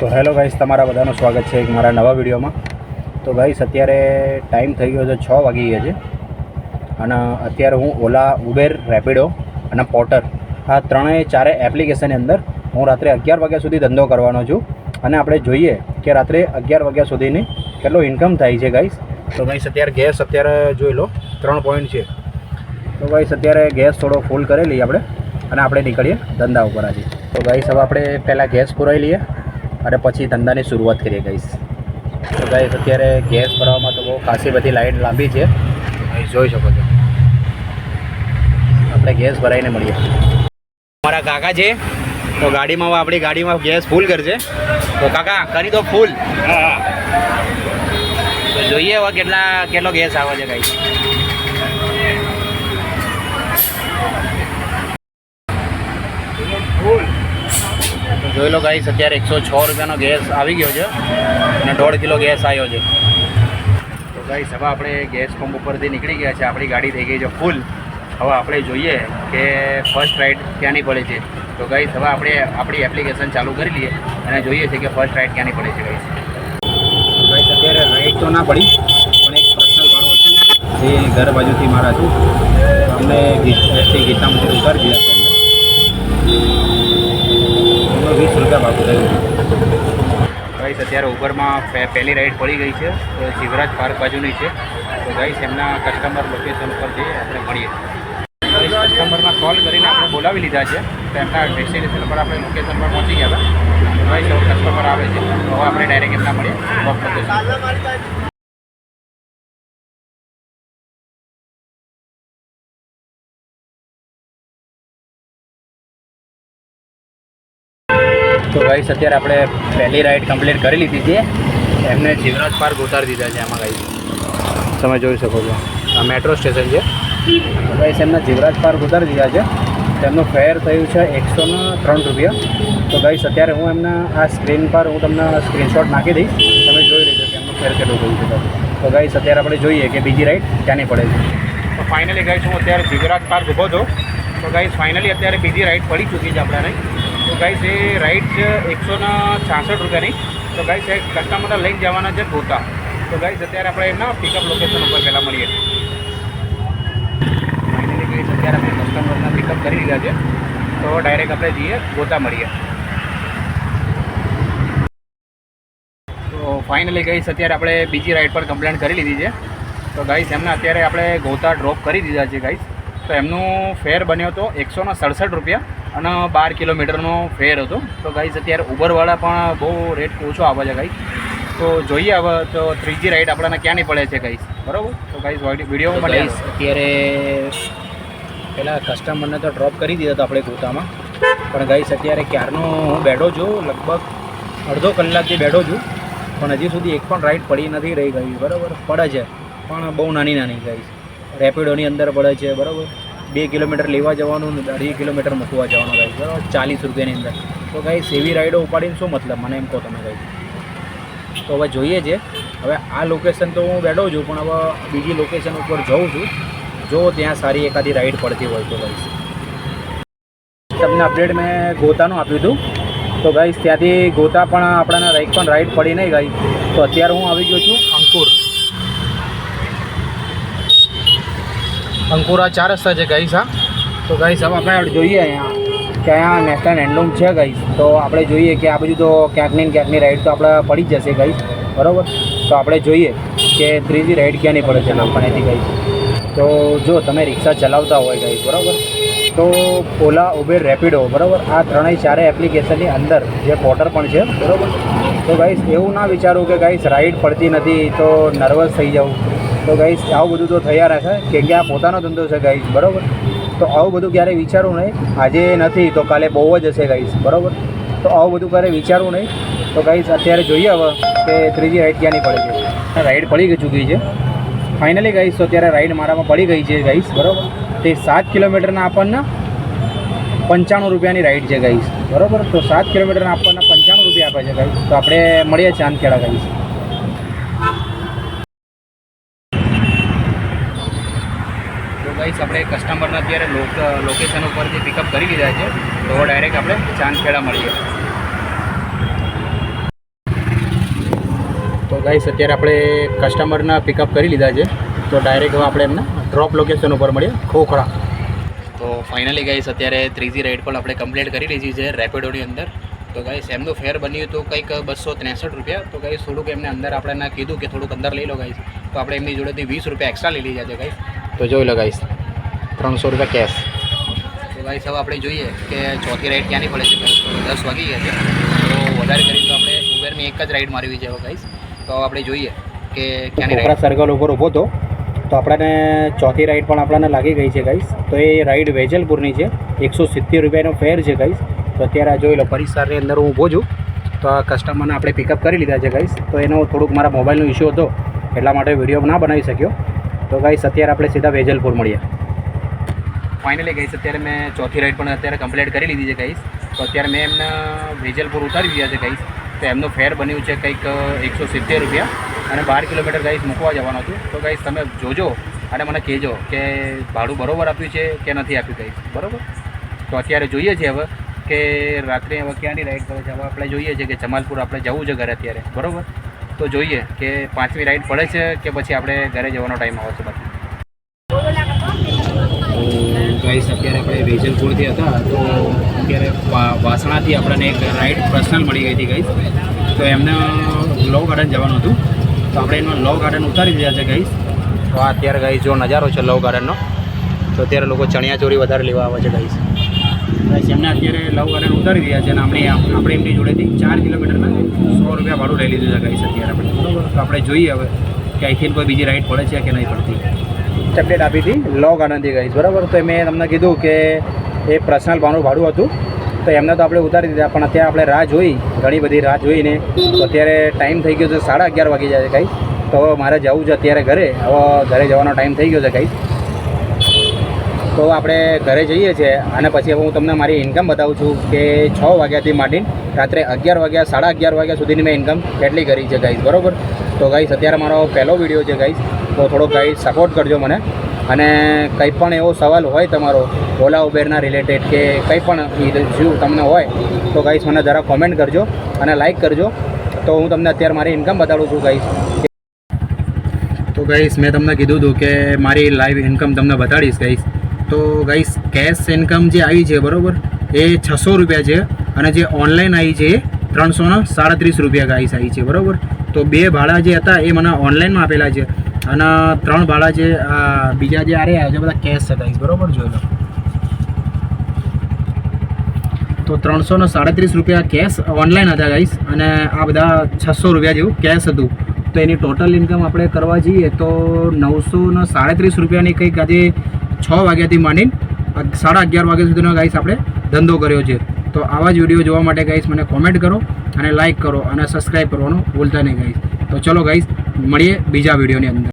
તો hello guys, તમારા બધાનું સ્વાગત છે એક મારા નવા વિડીયોમાં. તો ગાઈસ, અત્યારે ટાઈમ થઈ ગયો છે 6 વાગી ગયા છે અને અત્યારે હું ઓલા, ઉબેર, રેપિડો અને પોર્ટર આ ચારે એપ્લિકેશનની અંદર હું રાત્રે 11 વાગ્યા સુધી ધંધો કરવાનો છું અને આપણે જોઈએ કે રાત્રે 11 વાગ્યા સુધીની કેટલો ઇન્કમ થાય છે ગાઈસ. તો ગાઈસ, અત્યારે ગેસ જોઈ લો 3 પોઈન્ટ છે. તો ગાઈસ, અત્યારે ગેસ થોડો ફૂલ કરી લઈએ આપણે અને આપણે નીકળીએ ધંધા ઉપર આજે. તો ગાઈસ, હવે આપણે પહેલાં ગેસ પુરાવી લઈએ અને પછી ધંધાની શરૂઆત કરીએ ગાઈસ. તો ગાઈસ, અત્યારે ગેસ ભરવામાં તો બહુ ખાસી બધી લાઈન લાંબી છે, ગાઈસ જોઈ શકો છો. આપણે ગેસ ભરાઈને મળીએ. અમારા કાકા છે તો ગાડીમાં આપણી ગાડીમાં ગેસ ફૂલ કરશે. તો કાકા કરી દો ફૂલ. તો જોઈએ હવે કેટલો ગેસ આવે છે ગાઈસ. જોઈ લો ગાઈસ, અત્યારે 106 રૂપિયાનો ગેસ આવી ગયો છે અને 1.5 કિલો ગેસ આવ્યો છે. તો ગાઈસ, હવે આપણે ગેસ પંપ ઉપરથી નીકળી ગયા છે, આપણી ગાડી થઈ ગઈ છે ફૂલ. હવે આપણે જોઈએ કે ફર્સ્ટ રાઈડ ક્યાંની પડે છે. તો ગાઈસ, હવે આપણે આપણી એપ્લિકેશન ચાલુ કરી લઈએ અને જોઈએ છે કે ફર્સ્ટ રાઈડ ક્યાંની પડે છે ગાઈસ. તો ગાઈસ, અત્યારે રાઈડ તો ના પડી પણ એક પર્સનલ ભાડું હતું જે ઘર બાજુથી મારા હતું, અમને એસટી ગીતામાંથી ઉતારી દીધા છે. 20 રૂપિયા ભાડું થયું. ગાઈસ, અત્યારે ઉબરમાં પહેલી રાઈડ પડી ગઈ છે, તો શિવરાજ પાર્ક બાજુની છે. તો ગાઈસ, એમના કસ્ટમર લોકેશન ઉપર જઈએ આપણે મળીએ. કસ્ટમરમાં કોલ કરીને આપણે બોલાવી લીધા છે, તો એમના ડેસ્ટિનેશન પર આપણે લોકેશન પર પહોંચી ગયા હતા. તો ગાઈસ, હવે કસ્ટમર આવે છે, તો હવે આપણે ડાયરેક્ટ એમના મળીએ લોકેશન. તો ગાઈસ, અત્યારે આપણે પહેલી રાઈડ કમ્પ્લીટ કરી લીધી છે. એમને શિવરાજ પાર્ક ઉતારી દીધા છે. આમાં ગાઈસ તમે જોઈ શકો છો, આ મેટ્રો સ્ટેશન છે. તો ગાઈસ, એમના શિવરાજ પાર્ક ઉતારી દીધા છે. તેમનું ફેર થયું છે 103 રૂપિયા. તો ગાઈસ, અત્યારે હું એમના આ સ્ક્રીન પર હું તમને સ્ક્રીનશોટ નાખી દઈશ, તમે જોઈ લેજો કે એમનું ફેર કેટલું થયું છે. તો ગાઈસ, અત્યારે આપણે જોઈએ કે બીજી રાઈડ ક્યાંની પડે છે. તો ફાઇનલી ગાઈસ, હું અત્યારે શિવરાજ પાર્ક ઊભો હતો. તો ગાઈસ, ફાઇનલી અત્યારે બીજી રાઈડ પડી ચૂકી છે આપણાને. તો ગાઈસ, એ રાઈડ છે 166 રૂપિયાની. તો ગાઈસ, એક કસ્ટમરને લઈને જવાના છે ગોતા. તો ગાઈસ, અત્યારે આપણે એમના પિકઅપ લોકેશન ઉપર પહેલાં મળીએ. ફાઇનલી ગાઈસ, અત્યારે આપણે કસ્ટમરના પિકઅપ કરી લીધા છે, તો ડાયરેક્ટ આપણે જઈએ ગોતા મળીએ. તો ફાઇનલી ગાઈસ, અત્યારે આપણે બીજી રાઈડ પર કમ્પ્લેન્ટ કરી લીધી છે. તો ગાઈસ, એમને અત્યારે આપણે ગોતા ડ્રોપ કરી દીધા છે ગાઈસ. તો એમનું ફેર બન્યો હતો 167 રૂપિયા અને 12 કિલોમીટરનો ફેર હતો. તો ગાઈસ, અત્યારે ઉબરવાળા પણ બહુ રેટ ઓછો આવે છે ગાઈસ. તો જોઈએ હવે તો ત્રીજી રાઈડ આપણને ક્યાંની પડે છે ગાઈસ, બરાબર. તો ગાઈસ, વિડીયોમાં ગાઈસ અત્યારે પહેલાં કસ્ટમરને તો ડ્રોપ કરી દીધો હતો આપણે ગોતામાં, પણ ગાઈસ અત્યારે ક્યારનો હું બેઠો છું, લગભગ અડધો કલાકથી બેઠો છું, પણ હજી સુધી એક પણ રાઈડ પડી નથી રહી ગઈ. બરાબર, પડે છે પણ બહુ નાની ગાઈસ. રેપિડોની અંદર પડે છે, બરાબર. 2 કિલોમીટર લેવા જવાનું, 2.5 કિલોમીટર મૂકવા જવાનું ગાઈસ, બરાબર, 40 રૂપિયાની અંદર. તો ગાઈસ, એવી રાઈડો ઉપાડીને શું મતલબ, મને એમ કહો તમે ગાઈસ. તો હવે જોઈએ છે, હવે આ લોકેશન તો હું બેઠો છું, પણ હવે બીજી લોકેશન ઉપર જઉં છું, જો ત્યાં સારી એકાદી રાઈડ પડતી હોય તો ગાઈસ. તમને અપડેટ મેં ગોતાનું આપ્યું હતું. તો ગાઈસ, ત્યાંથી ગોતા પણ આપણાને એક પણ રાઈડ પડી નહીં ગાઈસ. તો અત્યારે હું આવી ગયો છું અંકુરા 4 રસ્તા છે ગાઈસ. હા, તો ગાઈસ, હવે આપણે જોઈએ અહીંયા કે અહીંયા નેશનલ હેન્ડલૂમ છે ગાઈસ. તો આપણે જોઈએ કે આ બધું તો ક્યાંકની રાઈડ તો આપણે પડી જ જશે ગાઈસ, બરાબર. તો આપણે જોઈએ કે ત્રીજી રાઈડ ક્યાંની પડે છે નામપણેથી ગાઈસ. તો જો તમે રિક્ષા ચલાવતા હોય ગાઈસ, બરાબર, તો ઓલા, ઉબેર, રેપિડો, બરાબર, આ ચારે એપ્લિકેશનની અંદર જે પોર્ટર પણ છે, બરાબર. તો ગાઈસ, એવું ના વિચારું કે ગાઈસ રાઈડ પડતી નથી તો નર્વસ થઈ જાઉં. તો ગાઈસ, આવું બધું તો થયા રાખે, કેમ કે આ પોતાનો ધંધો છે ગાઈસ, બરાબર. તો આવું બધું ક્યારેય વિચારવું નહીં. આજે નથી તો કાલે બહુ જ હશે ગાઈસ, બરાબર. તો આવું બધું ક્યારેય વિચારવું નહીં. તો ગાઈસ, અત્યારે જોઈએ હવે કે ત્રીજી રાઈડ ક્યાંની પડે છે. રાઈડ પડી ચૂકી છે ફાઇનલી ગાઈસ. તો અત્યારે રાઈડ મારામાં પડી ગઈ છે ગાઈસ, બરાબર. તે 7 કિલોમીટરના આપણને 95 રૂપિયાની રાઈડ છે ગાઈસ, બરાબર. તો 7 કિલોમીટરના આપણને 95 રૂપિયા આપે છે ગાઈસ. તો આપણે મળીએ ચાંદખેડા ગાઈસ. ગાઈસ, આપણે કસ્ટમરને અત્યારે લોકેશન ઉપરથી પિકઅપ કરી લીધા છે, તો ડાયરેક્ટ આપણે ચાંદખેડા મળીએ. ગાઈસ અત્યારે આપણે કસ્ટમરના પિકઅપ કરી લીધા છે, તો ડાયરેક્ટ હવે આપણે એમના ડ્રોપ લોકેશન ઉપર મળીએ ખોખરા. તો ફાઇનલી ગાઈસ અત્યારે ત્રીજી રાઈડ પણ આપણે કમ્પ્લીટ કરી લીધી છે રેપિડોની અંદર. તો ગાઈસ એમનું ફેર બન્યું હતું કંઈક 263 રૂપિયા. તો ગાઈસ થોડુંક એમને અંદર આપણે કીધું કે થોડુંક અંદર લઈ લો ગાઈસ, તો આપણે એમની જોડેથી 20 રૂપિયા એક્સ્ટ્રા લઈ લીધા છે ગાઈસ. તો જોઈ લો ગાઈસ 300 રૂપિયા કેશ. તો ગાઈસ હવે આપણે જોઈએ કે ચોથી રાઈડ ક્યાંની પડે છે. 10 વાગી ગયા છે, તો વધારે કરીને તો આપણે ઉબેરની એક જ રાઈડ મારવી છે હવે ગાઈસ. તો આપણે જોઈએ કે ક્યાંની રાઈડ. સર્કલ ઉપર ઊભો હતો તો આપણને ચોથી રાઈડ પણ આપણને લાગી ગઈ છે ગાઈસ. તો એ રાઈડ વેજલપુરની છે, 170 રૂપિયાનો ફેર છે ગાઈસ. તો અત્યારે જોઈ લો પરિસરની અંદર હું ઊભો છું. તો આ કસ્ટમરને આપણે પિકઅપ કરી લીધા છે ગાઈસ. તો એનો થોડુંક મારા મોબાઈલનો ઇશ્યુ હતો એટલા માટે વિડીયો ના બનાવી શક્યો. તો ગાઈસ અત્યારે આપણે સીધા વેજલપુર મળીએ. ફાઇનલી ગાઈસ અત્યારે મેં ચોથી રાઈડ પણ અત્યારે કમ્પ્લીટ કરી લીધી છે ગાઈસ. તો અત્યારે મેં એમને વેજલપુર ઉતારી દીધા છે ગાઈસ. તો એમનું ફેર બન્યું છે કંઈક 170 રૂપિયા અને 12 કિલોમીટર ગાઈસ મૂકવા જવાનું હતું. તો ગાઈસ તમે જોજો અને મને કહેજો કે ભાડું બરોબર આપ્યું છે કે નથી આપ્યું ગાઈસ, બરાબર. તો અત્યારે જોઈએ છીએ હવે કે રાત્રે હવે ક્યાંની રાઈડ પડે છે. હવે આપણે જોઈએ છીએ કે જમાલપુર આપણે જવું છે ઘરે અત્યારે, બરાબર. તો જોઈએ કે 5મી રાઈડ પડે છે કે પછી આપણે ઘરે જવાનો ટાઈમ આવે છે બાકી. ગાઈસ અત્યારે આપણે વેજલપુરથી હતા, તો અત્યારે વાસણાથી આપણને એક રાઈડ પર્સનલ મળી ગઈ હતી ગાઈસ. તો એમને લો ગાર્ડન જવાનું હતું, તો આપણે એમાં લો ગાર્ડન ઉતારી દીધા છે ગાઈસ. તો આ અત્યારે ગાઈસ જો નજારો છે લો ગાર્ડનનો. તો અત્યારે લોકો ચણિયાચોરી વધારે લેવા આવે છે ગાઈસ. ગાઈસ એમને અત્યારે લવ ગાર્ડન ઉતારી દીધા છે અને આપણે એમની જોડેથી 4 કિલોમીટરના 100 રૂપિયા ભાડું લઈ લીધું છે ગાઈસ અત્યારે આપણે, બરાબર. તો આપણે જોઈએ હવે કે અહીંથી કોઈ બીજી રાઈડ પડે છે કે નહીં પડતી. અપડેટ આપી હતી લો ગાર્ડનથી ગાઈસ, બરાબર. તો મેં તમને કીધું કે એ પર્સનલ ભાડું હતું, તો એમને તો આપણે ઉતારી દીધા. પણ અત્યારે આપણે રાહ જોઈ, ઘણી બધી રાહ જોઈને તો અત્યારે ટાઈમ થઈ ગયો છે 11:30 વાગી જાય છે ગાઈસ. તો હવે મારે જવું છે અત્યારે ઘરે. હવે ઘરે જવાનો ટાઈમ થઈ ગયો છે ગાઈસ. તો આપણે ઘરે જઈએ છીએ અને પછી હવે હું તમને મારી ઇન્કમ બતાવું છું કે 6 વાગ્યાથી માંડીને રાત્રે 11 વાગ્યા 11:30 વાગ્યા સુધીની મેં ઇન્કમ કેટલી કરી છે ગાઈસ, બરાબર. તો ગાઈસ અત્યારે મારો પહેલો વિડીયો છે ગાઈસ, તો થોડો ગાઈસ સપોર્ટ કરજો મને. અને કંઈ પણ એવો સવાલ હોય તમારો ઓલા ઉબેરના રિલેટેડ કે કંઈ પણ ઇશ્યુ તમને હોય તો ગાઈસ મને જરા કોમેન્ટ કરજો અને લાઈક કરજો. તો હું તમને અત્યારે મારી ઇન્કમ બતાડું છું ગાઈસ. તો ગાઈસ મેં તમને કીધું હતું કે મારી લાઈવ ઇન્કમ તમને બતાડીશ ગાઈસ. તો ગાઈસ કેશ ઇન્કમ જે આવી છે, બરાબર, એ 600 રૂપિયા છે અને જે ઓનલાઈન આવી છે એ 337 રૂપિયા ગાઈસ આવી છે, બરાબર. તો 2 ભાડા જે હતા એ મને ઓનલાઈનમાં આપેલા છે અને 3 ભાડા જે બીજા જે આવ્યા છે બધા કેશ છે ગાઈસ, બરાબર. જોઈ લો તો 337 રૂપિયા કેશ ઓનલાઈન હતા ગાઈસ અને આ બધા 600 રૂપિયા જેવું કેશ હતું. તો એની ટોટલ ઇન્કમ આપણે કરવા જઈએ તો 937 રૂપિયાની કંઈક આજે 6 વાગ્યાથી માંડીને 11:30 વાગ્યા સુધીનો ગાઈસ આપણે ધંધો કર્યો છે. તો આવા જ વિડીયો જોવા માટે ગાઈસ મને કોમેન્ટ કરો અને લાઈક કરો અને સબસ્ક્રાઈબ કરવાનું ભૂલતા નહીં ગાઈસ. તો ચલો ગાઈસ મળીએ બીજા વિડીયોની અંદર.